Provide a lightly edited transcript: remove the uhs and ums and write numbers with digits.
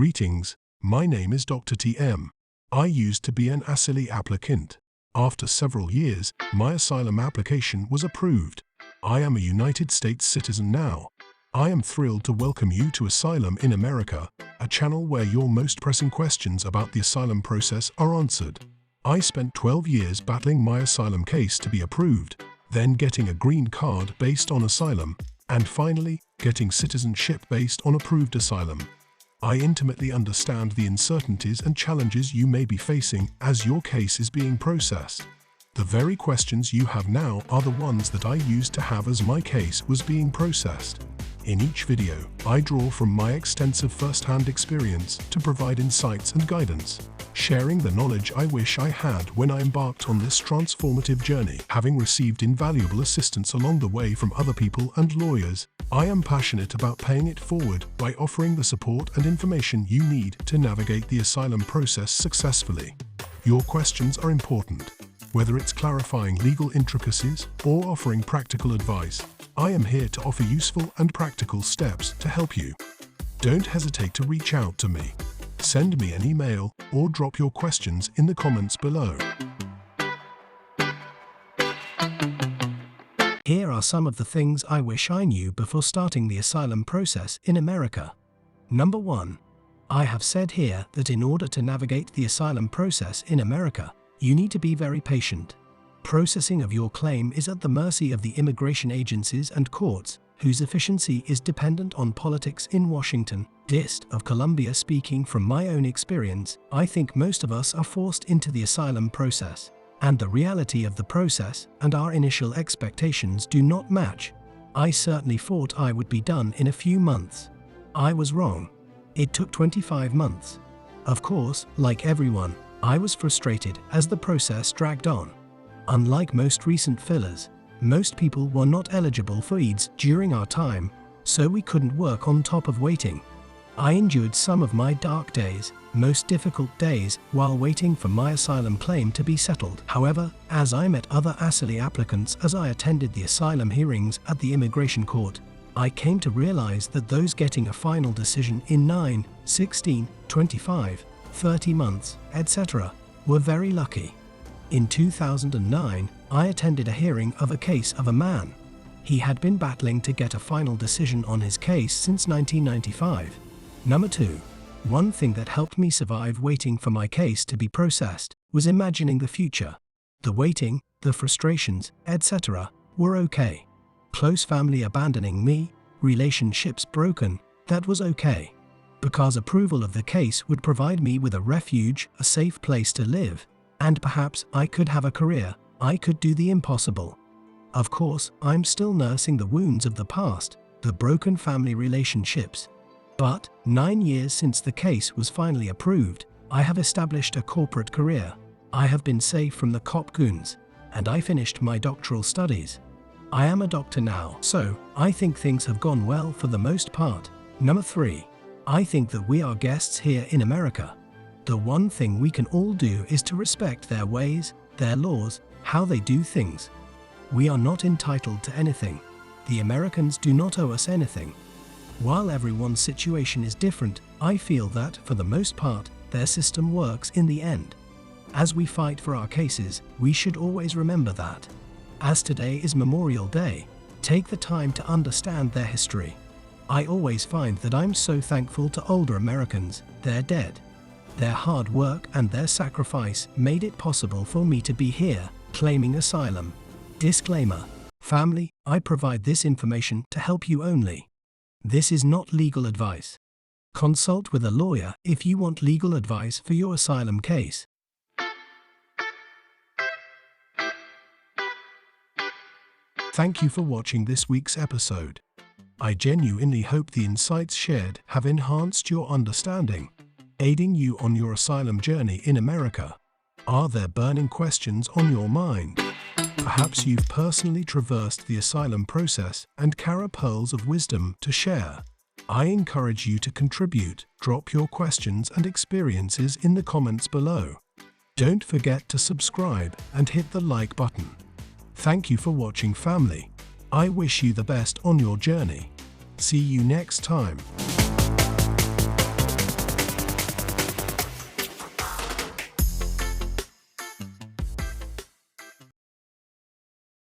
Greetings, my name is Dr. TM. I used to be an Asylum applicant. After several years, my asylum application was approved. I am a United States citizen now. I am thrilled to welcome you to Asylum in America, a channel where your most pressing questions about the asylum process are answered. I spent 12 years battling my asylum case to be approved, then getting a green card based on asylum, and finally, getting citizenship based on approved asylum. I intimately understand the uncertainties and challenges you may be facing as your case is being processed. The very questions you have now are the ones that I used to have as my case was being processed. In each video, I draw from my extensive first-hand experience to provide insights and guidance, sharing the knowledge I wish I had when I embarked on this transformative journey. Having received invaluable assistance along the way from other people and lawyers, I am passionate about paying it forward by offering the support and information you need to navigate the asylum process successfully. Your questions are important. Whether it's clarifying legal intricacies or offering practical advice, I am here to offer useful and practical steps to help you. Don't hesitate to reach out to me. Send me an email or drop your questions in the comments below. Here are some of the things I wish I knew before starting the asylum process in America. Number 1. I have said here that in order to navigate the asylum process in America, you need to be very patient. Processing of your claim is at the mercy of the immigration agencies and courts, whose efficiency is dependent on politics in Washington, District of Columbia. Speaking from my own experience, I think most of us are forced into the asylum process, and the reality of the process and our initial expectations do not match. I certainly thought I would be done in a few months. I was wrong. It took 25 months. Of course, like everyone, I was frustrated as the process dragged on. Unlike most recent fillers, most people were not eligible for EADS during our time, so we couldn't work on top of waiting. I endured some of my dark days, most difficult days, while waiting for my asylum claim to be settled. However, as I met other asylum applicants as I attended the asylum hearings at the immigration court, I came to realize that those getting a final decision in 9, 16, 25, 30 months, etc., were very lucky. In 2009, I attended a hearing of a case of a man. He had been battling to get a final decision on his case since 1995. Number 2. One thing that helped me survive waiting for my case to be processed was imagining the future. The waiting, the frustrations, etc., were okay. Close family abandoning me, relationships broken, that was okay. Because approval of the case would provide me with a refuge, a safe place to live, and perhaps I could have a career, I could do the impossible. Of course, I'm still nursing the wounds of the past, the broken family relationships. But, 9 years since the case was finally approved, I have established a corporate career. I have been safe from the cop goons, and I finished my doctoral studies. I am a doctor now, so I think things have gone well for the most part. Number 3. I think that we are guests here in America. The one thing we can all do is to respect their ways, their laws, how they do things. We are not entitled to anything. The Americans do not owe us anything. While everyone's situation is different, I feel that, for the most part, their system works in the end. As we fight for our cases, we should always remember that. As today is Memorial Day, take the time to understand their history. I always find that I'm so thankful to older Americans. They're dead. Their hard work and their sacrifice made it possible for me to be here, claiming asylum. Disclaimer. Family, I provide this information to help you only. This is not legal advice. Consult with a lawyer if you want legal advice for your asylum case. Thank you for watching this week's episode. I genuinely hope the insights shared have enhanced your understanding, aiding you on your asylum journey in America. Are there burning questions on your mind? Perhaps you've personally traversed the asylum process and carry pearls of wisdom to share. I encourage you to contribute. Drop your questions and experiences in the comments below. Don't forget to subscribe and hit the like button. Thank you for watching, family. I wish you the best on your journey. See you next time.